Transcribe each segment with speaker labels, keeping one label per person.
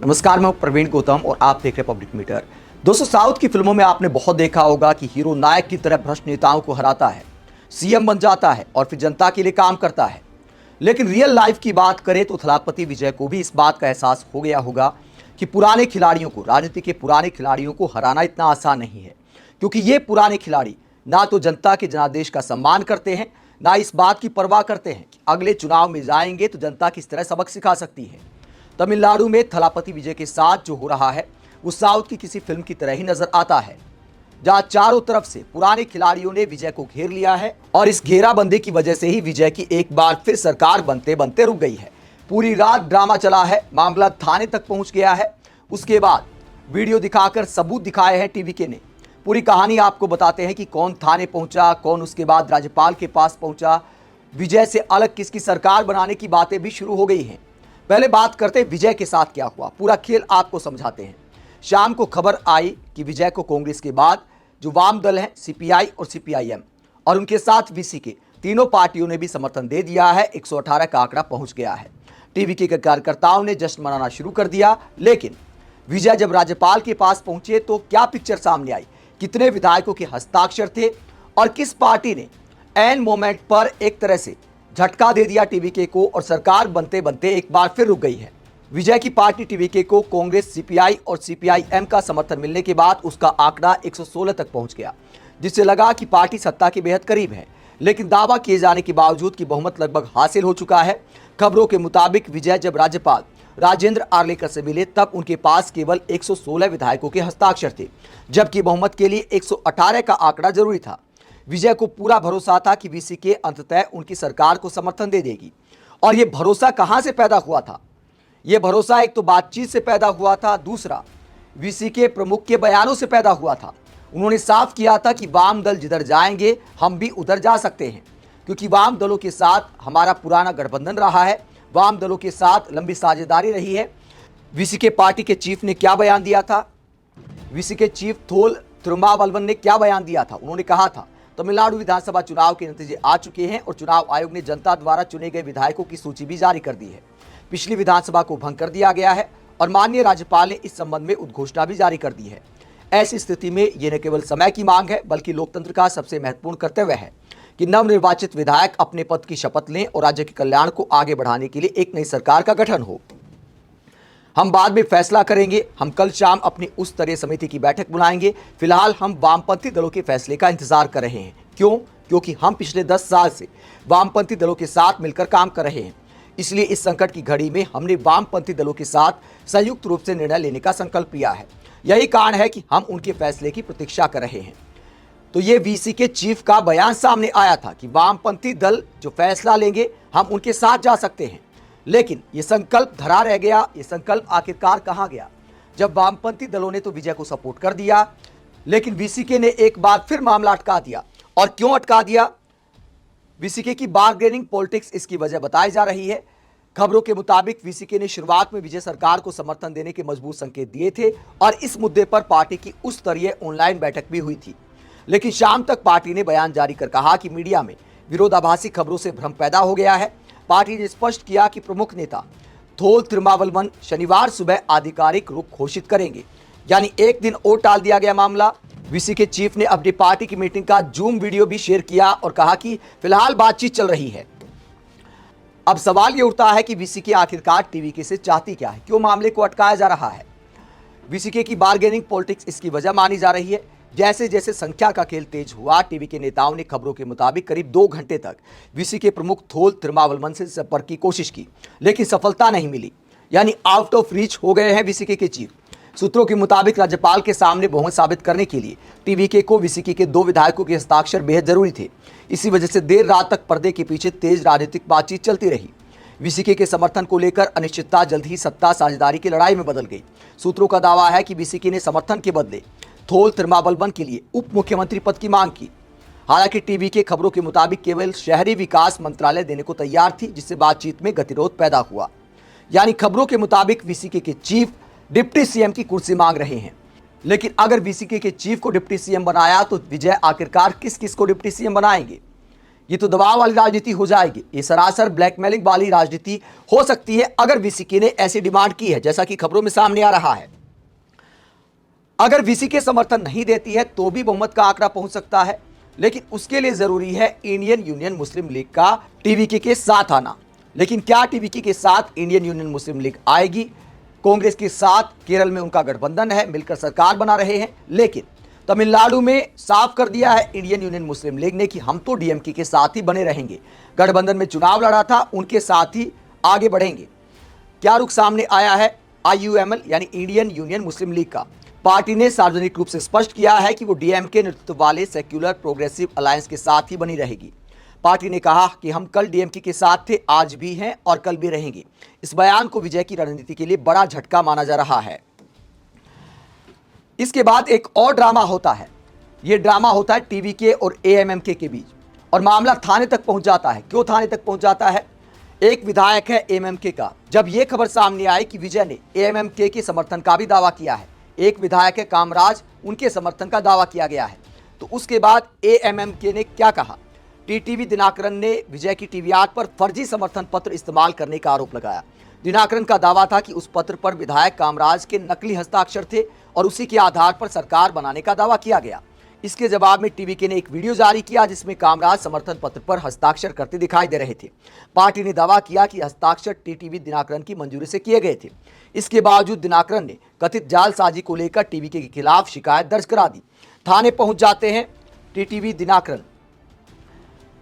Speaker 1: नमस्कार, मैं प्रवीण गौतम और आप देख रहे हैं पब्लिक मीटर। दोस्तों, साउथ की फिल्मों में आपने बहुत देखा होगा कि हीरो नायक की तरह भ्रष्ट नेताओं को हराता है, सीएम बन जाता है और फिर जनता के लिए काम करता है। लेकिन रियल लाइफ की बात करें तो थलापति विजय को भी इस बात का एहसास हो गया होगा कि पुराने खिलाड़ियों को, राजनीति के पुराने खिलाड़ियों को हराना इतना आसान नहीं है, क्योंकि ये पुराने खिलाड़ी ना तो जनता के जनादेश का सम्मान करते हैं, ना इस बात की परवाह करते हैं कि अगले चुनाव में जाएंगे तो जनता किस तरह सबक सिखा सकती है। तमिलनाडु में थलापति विजय के साथ जो हो रहा है वो साउथ की किसी फिल्म की तरह ही नजर आता है, जहां चारों तरफ से पुराने खिलाड़ियों ने विजय को घेर लिया है और इस घेराबंदी की वजह से ही विजय की एक बार फिर सरकार बनते बनते रुक गई है। पूरी रात ड्रामा चला है, मामला थाने तक पहुंच गया है। उसके बाद वीडियो दिखाकर सबूत दिखाए हैं टीवीके ने। पूरी कहानी आपको बताते हैं कि कौन थाने पहुंचा, कौन उसके बाद राज्यपाल के पास पहुंचा, विजय से अलग किसकी सरकार बनाने की बातें भी शुरू हो गई हैं। पहले बात करते हैं विजय के साथ क्या हुआ, पूरा खेल आपको समझाते हैं। शाम को खबर आई कि विजय को कांग्रेस के बाद जो वाम दल है सीपीआई और सीपीआईएम और उनके साथ वीसीके, तीनों पार्टियों ने भी समर्थन दे दिया है। 118 का आंकड़ा पहुंच गया है। टीवीके के कार्यकर्ताओं ने जश्न मनाना शुरू कर दिया। लेकिन विजय जब राज्यपाल के पास पहुंचे तो क्या पिक्चर सामने आई, कितने विधायकों के हस्ताक्षर थे और किस पार्टी ने एन मोमेंट पर एक तरह से झटका दे दिया टीवीके को और सरकार बनते बनते एक बार फिर रुक गई है। विजय की पार्टी टीवीके को कांग्रेस, सीपीआई और सीपीआईएम का समर्थन मिलने के बाद उसका आंकड़ा 116 तक पहुंच गया, जिससे लगा कि पार्टी सत्ता के बेहद करीब है। लेकिन दावा किए जाने के बावजूद कि बहुमत लगभग हासिल हो चुका है। खबरों के मुताबिक विजय जब राज्यपाल राजेंद्र आर्लेकर से मिले तब उनके पास केवल 116 विधायकों के हस्ताक्षर थे, जबकि बहुमत के लिए 118 का आंकड़ा जरूरी था। विजय को पूरा भरोसा था कि वीसीके अंततः उनकी सरकार को समर्थन दे देगी। और यह भरोसा कहां से पैदा हुआ था? यह भरोसा एक तो बातचीत से पैदा हुआ था, दूसरा वीसीके प्रमुख के बयानों से पैदा हुआ था। उन्होंने साफ किया था कि वाम दल जिधर जाएंगे हम भी उधर जा सकते हैं, क्योंकि वाम दलों के साथ हमारा पुराना गठबंधन रहा है, वाम दलों के साथ लंबी साझेदारी रही है। वीसीके पार्टी के चीफ ने क्या बयान दिया था? वीसीके चीफ थोल तिरुमावलवन ने क्या बयान दिया था? उन्होंने कहा था तमिलनाडु विधानसभा चुनाव के नतीजे आ चुके हैं और चुनाव आयोग ने जनता द्वारा चुने गए विधायकों की सूची भी जारी कर दी है। पिछली विधानसभा को भंग कर दिया गया है और माननीय राज्यपाल ने इस संबंध में उद्घोषणा भी जारी कर दी है। ऐसी स्थिति में यह न केवल समय की मांग है बल्कि लोकतंत्र का सबसे महत्वपूर्ण कर्तव्य है कि नवनिर्वाचित विधायक अपने पद की शपथ लें और राज्य के कल्याण को आगे बढ़ाने के लिए एक नई सरकार का गठन हो। हम बाद में फैसला करेंगे। हम कल शाम अपनी उस स्तरीय समिति की बैठक बुलाएंगे। फिलहाल हम वामपंथी दलों के फैसले का इंतजार कर रहे हैं। क्यों? क्योंकि हम पिछले 10 साल से वामपंथी दलों के साथ मिलकर काम कर रहे हैं। इसलिए इस संकट की घड़ी में हमने वामपंथी दलों के साथ संयुक्त रूप से निर्णय लेने का संकल्प लिया है। यही कारण है कि हम उनके फैसले की प्रतीक्षा कर रहे हैं। तो ये वीसीके चीफ का बयान सामने आया था कि वामपंथी दल जो फैसला लेंगे हम उनके साथ जा सकते हैं। लेकिन ये संकल्प धरा रह गया। ये संकल्प आखिरकार कहां गया? जब वामपंथी दलों ने तो विजय को सपोर्ट कर दिया, लेकिन वीसीके ने एक बार फिर मामला अटका दिया। और क्यों अटका दिया? वीसीके की बार्गेनिंग पॉलिटिक्स इसकी वजह बताई जा रही है। खबरों के मुताबिक वीसीके ने शुरुआत में विजय सरकार को समर्थन देने के मजबूत संकेत दिए थे और इस मुद्दे पर पार्टी की उस स्तरीय ऑनलाइन बैठक भी हुई थी। लेकिन शाम तक पार्टी ने बयान जारी कर कहा कि मीडिया में विरोधाभासी खबरों से भ्रम पैदा हो गया है। पार्टी ने स्पष्ट किया कि प्रमुख नेता थोल तिरुमावलवन शनिवार सुबह आधिकारिक रुख घोषित करेंगे, यानी एक दिन और टाल दिया गया मामला। वीसीके चीफ ने अपनी पार्टी की मीटिंग का जूम वीडियो भी शेयर किया और कहा कि फिलहाल बातचीत चल रही है। अब सवाल यह उठता है कि वीसीके आखिरकार टीवीके से चाहती क्या है? क्यों मामले को अटकाया जा रहा है? वीसीके की बार्गेनिंग पॉलिटिक्स इसकी वजह मानी जा रही है। जैसे जैसे संख्या का खेल तेज हुआ, टीवीके नेताओं ने खबरों के मुताबिक करीब 2 घंटे तक वीसीके प्रमुख थोल तिरुमावलवन से संपर्क की कोशिश की, लेकिन सफलता नहीं मिली। यानी आउट ऑफ रीच हो गए हैं वीसीके के चीफ। सूत्रों के मुताबिक राज्यपाल के सामने बहुमत साबित करने के लिए टीवीके को वीसीके के 2 विधायकों के हस्ताक्षर बेहद जरूरी थे। इसी वजह से देर रात तक पर्दे के पीछे तेज राजनीतिक बातचीत चलती रही। वीसीके के समर्थन को लेकर अनिश्चितता जल्द ही सत्ता साझेदारी की लड़ाई में बदल गई। सूत्रों का दावा है कि वीसीके ने समर्थन के बदले थोल तिरुमावलवन के लिए उप मुख्यमंत्री पद की मांग की। हालांकि टीवीके खबरों के मुताबिक केवल शहरी विकास मंत्रालय देने को तैयार थी, जिससे बातचीत में गतिरोध पैदा हुआ। यानी खबरों के मुताबिक वीसीके के चीफ डिप्टी सीएम की कुर्सी मांग रहे हैं। लेकिन अगर वीसीके के चीफ को डिप्टी सीएम बनाया तो विजय आखिरकार किस किस को डिप्टी सीएम बनाएंगे? ये तो दबाव वाली राजनीति हो जाएगी। ये सरासर ब्लैकमेलिंग वाली राजनीति हो सकती है अगर वीसीके ने ऐसी डिमांड की है, जैसा कि खबरों में सामने आ रहा है। अगर वीसीके समर्थन नहीं देती है तो भी बहुमत का आंकड़ा पहुंच सकता है, लेकिन उसके लिए जरूरी है इंडियन यूनियन मुस्लिम लीग का टीवीके के साथ आना। लेकिन क्या टीवीके के साथ इंडियन यूनियन मुस्लिम लीग आएगी? कांग्रेस के साथ केरल में उनका गठबंधन है, मिलकर सरकार बना रहे हैं, लेकिन तमिलनाडु में साफ कर दिया है इंडियन यूनियन मुस्लिम लीग ने कि हम तो डीएमके के साथ ही बने रहेंगे। गठबंधन में चुनाव लड़ा था, उनके साथ ही आगे बढ़ेंगे। क्या रुख सामने आया है आईयूएमएल यानी इंडियन यूनियन मुस्लिम लीग का? पार्टी ने सार्वजनिक रूप से स्पष्ट किया है कि वो डीएमके नेतृत्व वाले सेक्युलर प्रोग्रेसिव अलायंस के साथ ही बनी रहेगी। पार्टी ने कहा कि हम कल डीएमके के साथ थे, आज भी हैं और कल भी रहेंगे। इस बयान को विजय की रणनीति के लिए बड़ा झटका माना जा रहा है। इसके बाद एक और ड्रामा होता है। यह ड्रामा होता है टीवीके और एएमएमके के बीच, और मामला थाने तक पहुंच जाता है। क्यों थाने तक पहुंच जाता है? एक विधायक है एएमएमके का। जब यह खबर सामने आई कि विजय ने एएमएमके के समर्थन का भी दावा किया है, एक विधायक है कामराज, उनके समर्थन का दावा किया गया है, तो उसके बाद एएमएमके ने क्या कहा? टीटीवी दिनाकरन ने विजय की टीवी 8 पर फर्जी समर्थन पत्र इस्तेमाल करने का आरोप लगाया। दिनाकरन का दावा था कि उस पत्र पर विधायक कामराज के नकली हस्ताक्षर थे और उसी के आधार पर सरकार बनाने का दावा किया गया। इसके जवाब में टीवीके ने एक वीडियो जारी किया जिसमें कामराज समर्थन पत्र पर हस्ताक्षर करते दिखाई दे रहे थे। पार्टी ने दावा किया कि हस्ताक्षर टीटीवी दिनाकरन की मंजूरी से किए गए थे। इसके बावजूद दिनाकरन ने कथित जालसाजी को लेकर टीवीके के खिलाफ शिकायत दर्ज करा दी। थाने पहुंच जाते हैं टीटीवी दिनाकरन।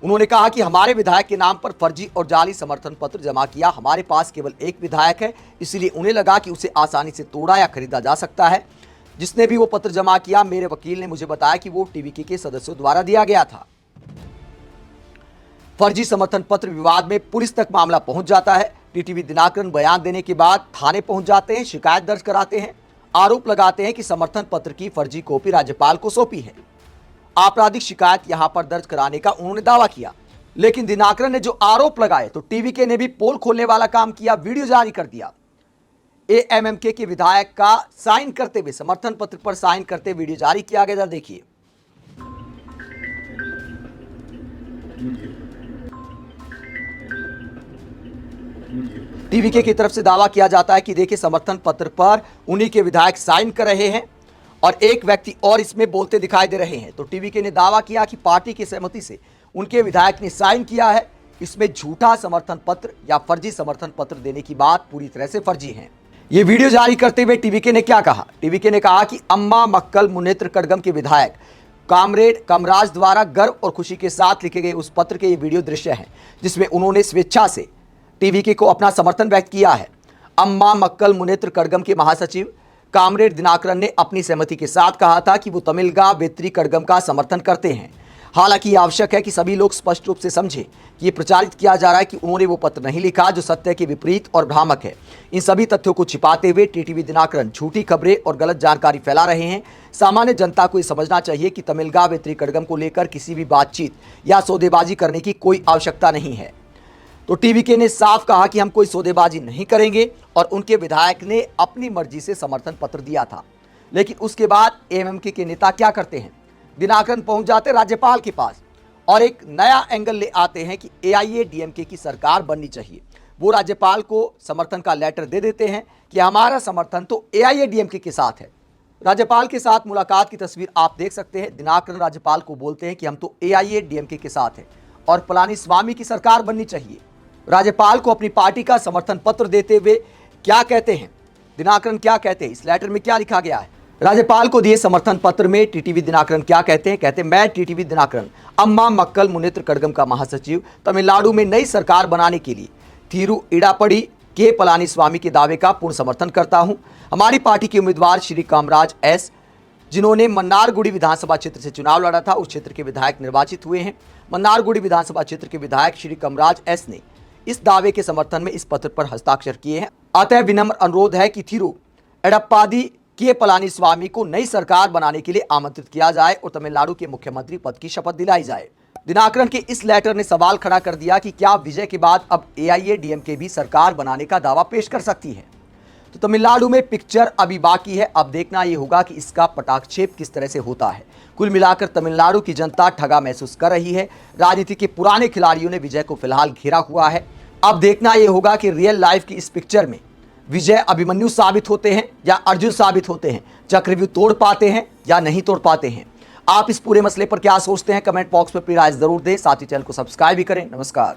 Speaker 1: उन्होंने कहा कि हमारे विधायक के नाम पर फर्जी और जाली समर्थन पत्र जमा किया। हमारे पास केवल एक विधायक है, इसलिए उन्हें लगा कि उसे आसानी से तोड़ा या खरीदा जा सकता है। जिसने भी वो पत्र जमा किया, मेरे वकील ने मुझे बताया कि वो टीवीके के सदस्यों द्वारा दिया गया था। फर्जी समर्थन पत्र विवाद में पुलिस तक मामला पहुंच जाता है। टीटीवी दिनाकरन बयान देने के बाद थाने पहुंच जाते हैं, शिकायत दर्ज कराते हैं, आरोप लगाते हैं कि समर्थन पत्र की फर्जी कॉपी राज्यपाल को सौंपी है। आपराधिक शिकायत यहां पर दर्ज कराने का उन्होंने दावा किया, लेकिन दिनाकरन ने जो आरोप लगाए तो टीवीके ने भी पोल खोलने वाला काम किया, वीडियो जारी कर दिया। एएमएमके के विधायक का साइन करते हुए, समर्थन पत्र पर साइन करते वीडियो जारी किया गया। देखिए, टीवीके की तरफ से दावा किया जाता है कि देखिए समर्थन पत्र पर उन्हीं के विधायक साइन कर रहे हैं और एक व्यक्ति और इसमें बोलते दिखाई दे रहे हैं। तो टीवीके ने दावा किया कि पार्टी की सहमति से उनके विधायक ने साइन किया है। इसमें झूठा समर्थन पत्र या फर्जी समर्थन पत्र देने की बात पूरी तरह से फर्जी है। ये वीडियो जारी करते हुए टीवीके ने क्या कहा? टीवीके ने कहा कि अम्मा मक्कल मुनेत्र कड़गम के विधायक कामरेड कामराज द्वारा गर्व और खुशी के साथ लिखे गए उस पत्र के ये वीडियो दृश्य हैं, जिसमें उन्होंने स्वेच्छा से टीवीके को अपना समर्थन व्यक्त किया है। अम्मा मक्कल मुनेत्र कड़गम के महासचिव कामरेड दिनाकरन ने अपनी सहमति के साथ कहा था कि वो तमिलगा वेत्री कड़गम का समर्थन करते हैं। हालांकि आवश्यक है कि सभी लोग स्पष्ट रूप से समझें कि ये प्रचारित किया जा रहा है कि उन्होंने वो पत्र नहीं लिखा जो सत्य के विपरीत और भ्रामक है। इन सभी तथ्यों को छिपाते हुए टीटीवी दिनाकरन झूठी खबरें और गलत जानकारी फैला रहे हैं। सामान्य जनता को ये समझना चाहिए कि तमिलगा वेत्री कड़गम को लेकर किसी भी बातचीत या सौदेबाजी करने की कोई आवश्यकता नहीं है। तो टीवीके ने साफ कहा कि हम कोई सौदेबाजी नहीं करेंगे और उनके विधायक ने अपनी मर्जी से समर्थन पत्र दिया था। लेकिन उसके बाद एएमएमके के नेता क्या करते हैं? दिनाकरन पहुंच जाते राज्यपाल के पास और एक नया एंगल ले आते हैं कि एआईएडीएमके की सरकार बननी चाहिए। वो राज्यपाल को समर्थन का लेटर दे देते हैं कि हमारा समर्थन तो एआईएडीएमके के साथ है। राज्यपाल के साथ मुलाकात की तस्वीर आप देख सकते हैं। दिनाकरन राज्यपाल को बोलते हैं कि हम तो एआईएडीएमके के साथ हैं और पलानीस्वामी की सरकार बननी चाहिए। राज्यपाल को अपनी पार्टी का समर्थन पत्र देते हुए क्या कहते हैं दिनाकरन? क्या कहते हैं? इस लेटर में क्या लिखा गया है? राज्यपाल को दिए समर्थन पत्र में टीटीवी दिनाकरन क्या कहते हैं? कहते हैं, मैं टीटीवी दिनाकरन अम्मा मक्कल मुनेत्र कड़गम का महासचिव तमिलनाडु में नई सरकार बनाने के लिए थीरू इडापड़ी के पलानीस्वामी के दावे का पूर्ण समर्थन करता हूं। हमारी पार्टी के उम्मीदवार श्री कामराज एस, जिन्होंने मन्नारगुडी विधानसभा क्षेत्र से चुनाव लड़ा था, उस क्षेत्र के विधायक निर्वाचित हुए हैं। मन्नारगुडी विधानसभा क्षेत्र के विधायक श्री कामराज एस ने इस दावे के समर्थन में इस पत्र पर हस्ताक्षर किए हैं। अतः विनम्र अनुरोध है कि थीरू एडप्पादी के पलानीस्वामी को नई सरकार बनाने के लिए आमंत्रित किया जाए और तमिलनाडु के मुख्यमंत्री पद की शपथ दिलाई जाए। दिनाकरन के इस लेटर ने सवाल खड़ा कर दिया कि क्या विजय के बाद अब एआईएडीएमके भी सरकार बनाने का दावा पेश कर सकती है? तो तमिलनाडु में पिक्चर अभी बाकी है, अब देखना ये होगा कि इसका पटाक्षेप किस तरह से होता है। कुल मिलाकर तमिलनाडु की जनता ठगा महसूस कर रही है। राजनीति के पुराने खिलाड़ियों ने विजय को फिलहाल घेरा हुआ है। अब देखना ये होगा कि रियल लाइफ की इस पिक्चर में विजय अभिमन्यु साबित होते हैं या अर्जुन साबित होते हैं, चक्रव्यूह तोड़ पाते हैं या नहीं तोड़ पाते हैं। आप इस पूरे मसले पर क्या सोचते हैं, कमेंट बॉक्स में अपनी राय जरूर दें। साथ ही चैनल को सब्सक्राइब भी करें। नमस्कार।